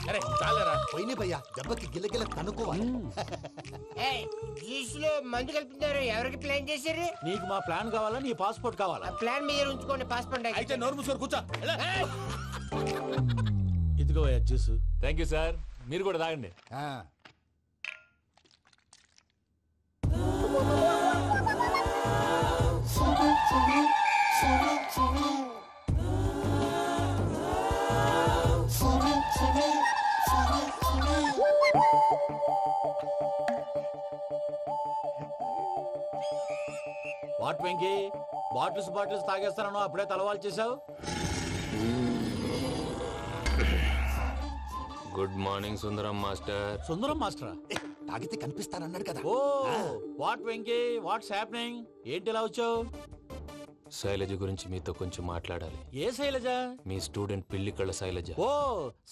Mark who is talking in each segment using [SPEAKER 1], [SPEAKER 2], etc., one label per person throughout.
[SPEAKER 1] అరే చాలరా
[SPEAKER 2] పోయినే భయ్యా దెబ్బకి గిల్లగిల్ల తనుకోవాలి.
[SPEAKER 3] జ్యూస్ లో మందు కలుపుతున్నారు. ఎవరికి ప్లాన్ చేశారు?
[SPEAKER 4] నీకు మా ప్లాన్ కావాలా, నీ పాస్పోర్ట్ కావాలా?
[SPEAKER 3] ప్లాన్ మీద ఉంచుకోండి, పాస్పోర్ట్
[SPEAKER 1] అయితే నోరు మూసుకొని కూర్చో.
[SPEAKER 4] ఇదిగో జ్యూస్.
[SPEAKER 5] Thank you sir. మీరు కూడా తాగండి.
[SPEAKER 4] వాట్ వెంకీ, బాటిల్స్ తాగేస్తానో అప్పుడే తలవాలు చేసావు.
[SPEAKER 5] Good morning Sundaram master.
[SPEAKER 4] Sundaram మాస్టరా?
[SPEAKER 2] తాగితే కనిపిస్తానన్నాడు కదా.
[SPEAKER 4] Oh what Venky, what's happening? ఏంటి ఇలా వచ్చావు?
[SPEAKER 5] శైలజ గురించి మీతో కొంచెం మాట్లాడాలి.
[SPEAKER 4] ఏ శైలజ?
[SPEAKER 5] మీ స్టూడెంట్ పిల్లి కళ్ళ శైలజ.
[SPEAKER 4] ఓ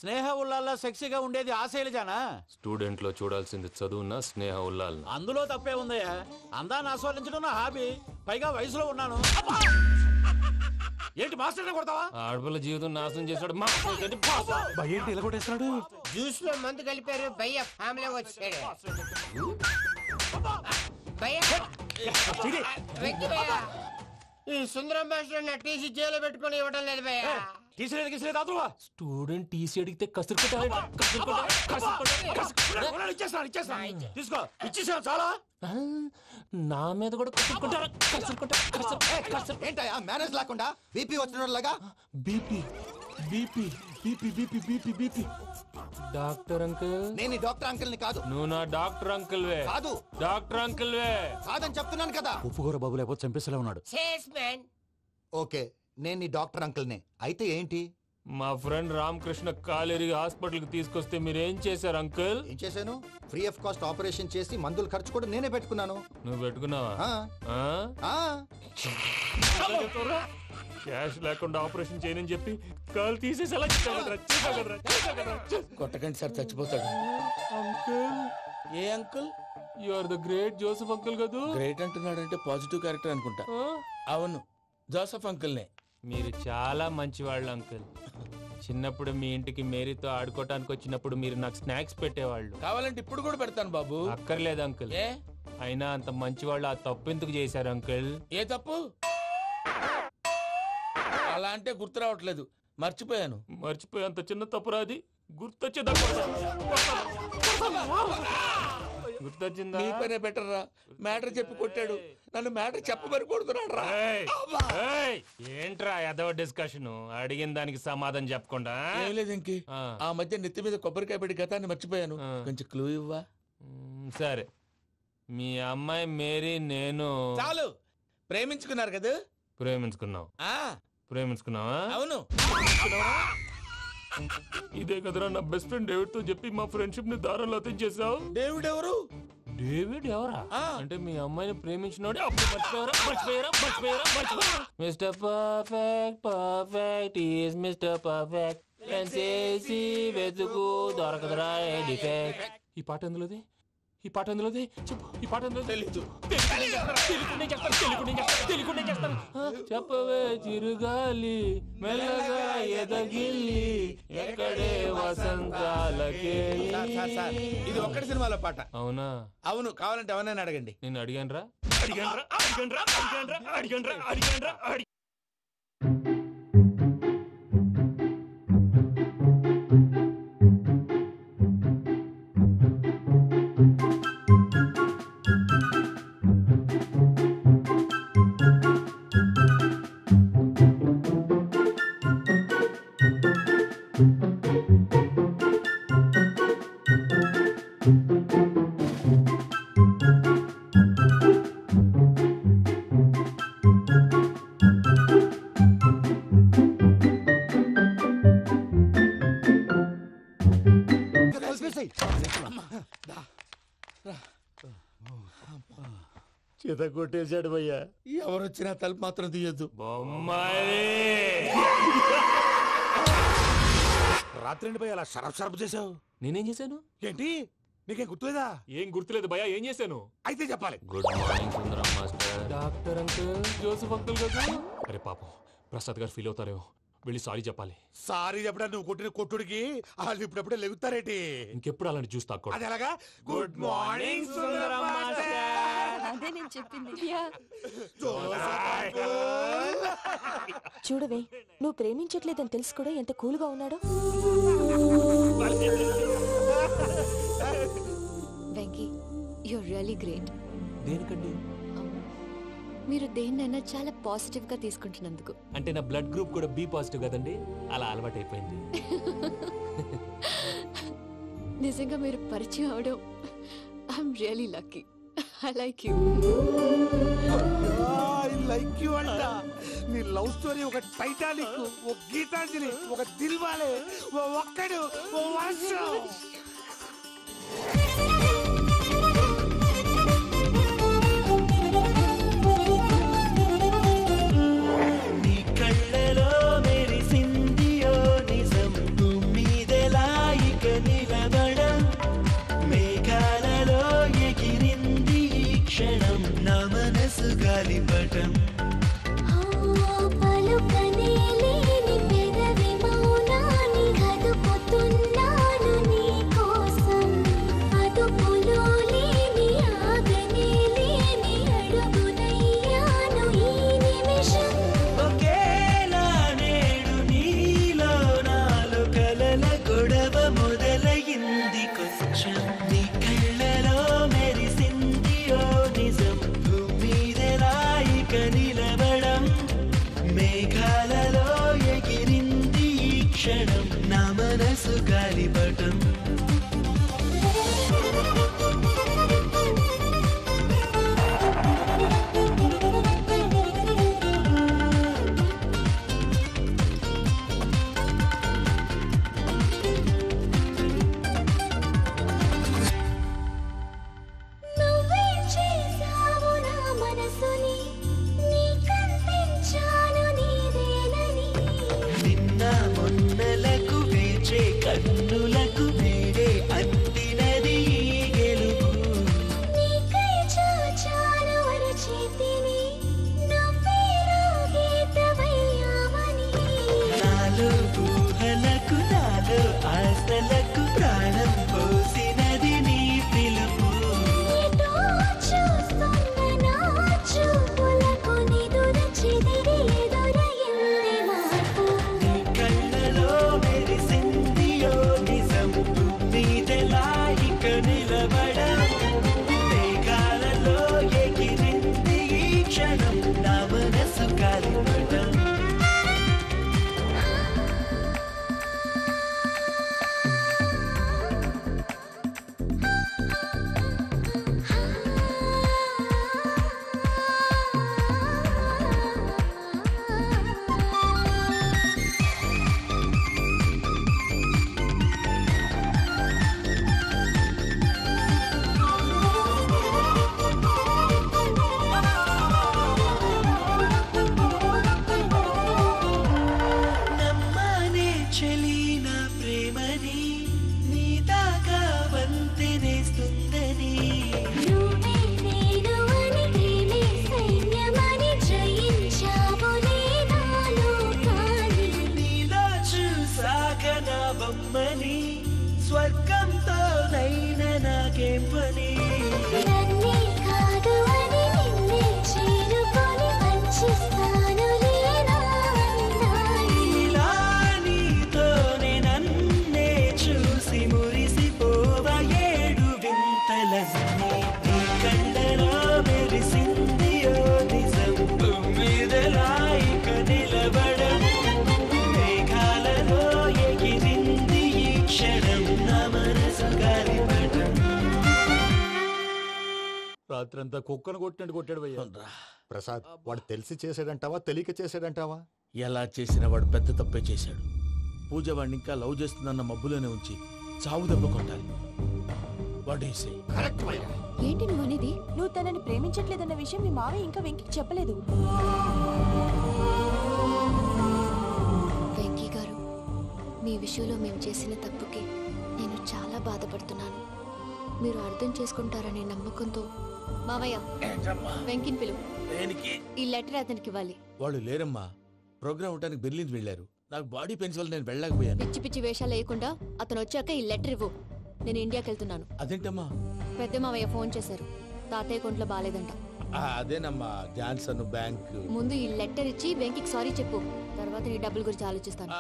[SPEAKER 4] స్నేహ ఉల్లాల్లో సెక్సీగా ఉండేది ఆ శైలజానా?
[SPEAKER 5] స్టూడెంట్ లో చూడాల్సింది చదువున స్నేహ ఉల్లాల్.
[SPEAKER 4] అందులో తప్పే ఉందయ్యా. అందాన్ని ఆస్వాదించడం నా హాబీ. పైగా వయసులో ఉన్నాను. ఏంటి మాస్టర్ కొడతావా?
[SPEAKER 5] ఆడపిల్ల జీవితం నాశనం చేశాడు.
[SPEAKER 4] ఏంటి ఇలా కొట్టేస్తున్నాడు?
[SPEAKER 3] జ్యూస్ లో మందు కలిపారు. భయ్య ఫ్యామిలీ వచ్చాడు. భయ్య వెక్కి భయ్య, ఈ సుందరం మాస్టర్ నా టీసీ జైలు పెట్టుకుని ఇవ్వడం లేదు భయ్య.
[SPEAKER 5] స్టూడెంట్ టీసీ అడిగితే
[SPEAKER 4] తీసుకో, ఇచ్చేసాను చాలా.
[SPEAKER 5] నా మీద కూడా
[SPEAKER 2] ఏంటయ్యా మేనేజ్ లేకుండా బీపీ వచ్చినలాగా?
[SPEAKER 5] BP BP BP BP BP BP. Doctor uncle,
[SPEAKER 2] నేను ఈ డాక్టర్ అంకుల్ ని కాదు.
[SPEAKER 5] నువ్వు నా డాక్టర్ అంకుల్ వే.
[SPEAKER 2] కాదు
[SPEAKER 5] డాక్టర్ అంకుల్ వే.
[SPEAKER 2] కాదని చెప్తున్నాను కదా.
[SPEAKER 4] ఉప్పుకూర బాబు లేకపోతే చంపేసేలా ఉన్నాడు.
[SPEAKER 3] సేల్స్మెన్.
[SPEAKER 2] ఓకే, నేను ఈ డాక్టర్ అంకుల్ నే. అయితే ఏంటి?
[SPEAKER 5] మా ఫ్రెండ్ రామకృష్ణ కాలేరికి హాస్పిటల్ కి తీసుకొస్తే మీరేం చేశారు అంకుల్?
[SPEAKER 2] ఏం చేశాను? ఫ్రీ ఆఫ్ కాస్ట్ ఆపరేషన్ చేసి మందుల ఖర్చు కూడా నేనే పెట్టుకున్నాను.
[SPEAKER 5] నువ్వు పెట్టుకున్నావా?
[SPEAKER 2] ఆ, ఆ.
[SPEAKER 5] క్యాష్ లేకుండా ఆపరేషన్ చేయనని చెప్పి కాల్ తీసేసి అలా
[SPEAKER 1] కొట్టకండి సార్, చచ్చిపోతాడు.
[SPEAKER 5] అంకుల్,
[SPEAKER 1] ఏ uncle?
[SPEAKER 5] You are the great Joseph uncle కదా.
[SPEAKER 1] గ్రేట్ అంటున్నాడంటే పాజిటివ్ క్యారెక్టర్ అనుకుంటా. అవును, జోసెఫ్ అంకుల్నే.
[SPEAKER 5] మీరు చాలా మంచివాళ్ళు అంకుల్. చిన్నప్పుడు మీ ఇంటికి మేరీతో ఆడుకోవటానికి వచ్చినప్పుడు మీరు నాకు స్నాక్స్ పెట్టేవాళ్ళు.
[SPEAKER 1] కావాలంటే ఇప్పుడు కూడా పెడతాను బాబు.
[SPEAKER 5] అక్కర్లేదు అంకుల్.
[SPEAKER 1] ఏ
[SPEAKER 5] అయినా అంత మంచివాళ్ళు ఆ తప్పు ఎందుకు చేశారు అంకుల్?
[SPEAKER 1] ఏ తప్పు? అలా అంటే గుర్తు రావట్లేదు, మర్చిపోయాను.
[SPEAKER 5] మర్చిపోయి అంత చిన్న తప్పు రాది గుర్తొచ్చిందా? గుర్తొచ్చిందా?
[SPEAKER 1] నీ పనే బెటర్ రా. మ్యాటర్ చెప్పి కొట్టాడు, నన్ను మ్యాటర్ చెప్పమని కొడుతున్నాడు రా.
[SPEAKER 5] ఏంట్రా ఎదవ డిస్కషన్? అడిగిన దానికి సమాధానం చెప్పకుండా.
[SPEAKER 1] ఏం లేదు ఇంకి, ఆ మధ్య నెత్తి మీద కొబ్బరికాయ పెట్టి గతాన్ని మర్చిపోయాను. కొంచెం క్లూ ఇవ్వా?
[SPEAKER 5] సరే, మీ అమ్మాయి మేరీ నేను
[SPEAKER 1] చాలు. ప్రేమించుకున్నారు కదా?
[SPEAKER 5] ప్రేమించుకున్నావు. ప్రేమించుకున్నావా?
[SPEAKER 1] అవును.
[SPEAKER 5] ఇదే కదరా నా బెస్ట్ ఫ్రెండ్ డేవిడ్ తో చెప్పి మా ఫ్రెండ్షిప్ ని దారంలో అతించేసావు.
[SPEAKER 1] డేవిడ్ ఎవరు?
[SPEAKER 5] డేవిడ్ ఎవరా? అంటే మీ అమ్మాయిని ప్రేమించినోడే అప్పుడు mister perfect perfect is mister perfect చేసి వెతుకు దొరకదురా డిఫెక్ట్. ఈ పాట ఎందులోది? ఈ పాట ఎందులోది? చెప్పు, ఈ పాట ఎందులో?
[SPEAKER 1] తెలీదు.
[SPEAKER 5] చెప్పవే చిరుగాలి మెల్లగా ఎదగిల్లి ఎక్కడే వసంతాలకే.
[SPEAKER 1] ఇది ఒక్కటి సినిమాలో పాట.
[SPEAKER 5] అవునా?
[SPEAKER 1] అవును. కావాలంటే ఎవరైనా అడగండి.
[SPEAKER 5] నేను అడిగాను రా.
[SPEAKER 4] చేత కొట్టేశాడు భయ్యా.
[SPEAKER 1] ఎవరు వచ్చినా తలుపు మాత్రం తీయొద్దు.
[SPEAKER 4] రాత్రి భయ్య అలా షరఫ్ చేసావు.
[SPEAKER 5] నేనేం చేశాను?
[SPEAKER 4] ఏంటి నీకేం గుర్తులేదా?
[SPEAKER 5] ఏం గుర్తులేదు భయ్యా. ఏం చేశాను?
[SPEAKER 4] అయితే చెప్పాలి.
[SPEAKER 5] Good morning Sundaram master. Doctor uncle, Joseph uncle కదా. అరే పాపం, ప్రసాద్ గారు ఫీల్ అవుతారేమో. వెళ్ళి సారీ చెప్పాలి.
[SPEAKER 1] సారీ చెప్పడా నువ్వు కొట్టిన కొట్టుడికి వాళ్ళు ఇప్పుడప్పుడే లెగుతారేటి.
[SPEAKER 5] ఇంకెప్పుడు అలాంటి జ్యూస్ తాక్కూడదు.
[SPEAKER 1] అది ఎలాగా? Good morning Sundaram master.
[SPEAKER 6] అదే నేను చెప్పింది. చూడవే, నువ్వు ప్రేమించట్లేదని తెలుసు కూడా ఎంత కూల్గా ఉన్నాడో. Venky, you're really great.
[SPEAKER 5] దేనికండి?
[SPEAKER 6] మీరు దేన్నైనా చాలా పాజిటివ్ గా తీసుకుంటున్నందుకు.
[SPEAKER 5] అంటే నా బ్లడ్ గ్రూప్ కూడా బి పాజిటివ్ కదండి, అలా అలవాటైపోయింది.
[SPEAKER 6] నిజంగా మీరు పరిచయం అవడం I'm really lucky. I like you.
[SPEAKER 1] I like you అంట. నీ లవ్ స్టోరీ ఒక టైటానిక్, ఒక గీతాంజలి, ఒక దిల్వాలే, ఓ ఒక్కడు, ఓ వర్షం.
[SPEAKER 4] రాత్రంతా కుక్కను కొట్టినట్టు కొట్టాడు భయ్యా.
[SPEAKER 2] ప్రసాద్, వాడు తెలిసి చేసాడంటావా తెలియక చేసాడంటావా?
[SPEAKER 1] ఎలా చేసిన వాడు పెద్ద తప్పే చేశాడు. పూజ వాడిని ఇంకా లవ్ చేస్తుందన్న మబ్బులోనే ఉంచి చావు దెబ్బ కొట్టాలి.
[SPEAKER 6] ఏంటి నువ్వు అనేది?
[SPEAKER 7] నువ్వు తనని ప్రేమించట్లేదన్న విషయం మీ మావయ్య ఇంకా వెంకికి చెప్పలేదు.
[SPEAKER 6] వెంకీ గారు, మీ విషయంలో మేము చేసిన తప్పుకి నేను చాలా బాధపడుతున్నాను. మీరు అర్థం చేసుకుంటారనే నమ్మకంతో మావయ్య వెంకిని పిలువు. ఈ లెటర్ అతనికి ఇవ్వాలి.
[SPEAKER 1] వాళ్ళు లేరమ్మా, ప్రోగ్రామ్ ఉండడానికి బెర్లిన్ వెళ్ళారు.
[SPEAKER 4] నాకు బాడీ పెయిన్స్ వల్ల నేను వెళ్ళలేకపోయాను.
[SPEAKER 6] పిచ్చి పిచ్చి వేషాలు వేయకుండా అతను వచ్చాక ఈ లెటర్ ఇవ్వు. నేను ఇండియాకి వెళ్తున్నాను.
[SPEAKER 4] అదేంటమ్మా?
[SPEAKER 6] పెద్ద మావయ్య ఫోన్ చేశారు. తాతయ్య కొంట్లో బాగాలేదంట.
[SPEAKER 4] అదేనమ్మా జాన్సన్ బ్యాంక్.
[SPEAKER 6] ముందు ఈ లెటర్ ఇచ్చి వెంకికి సారీ చెప్పు. తర్వాత నీ డబ్బుల గురించి ఆలోచిస్తాను.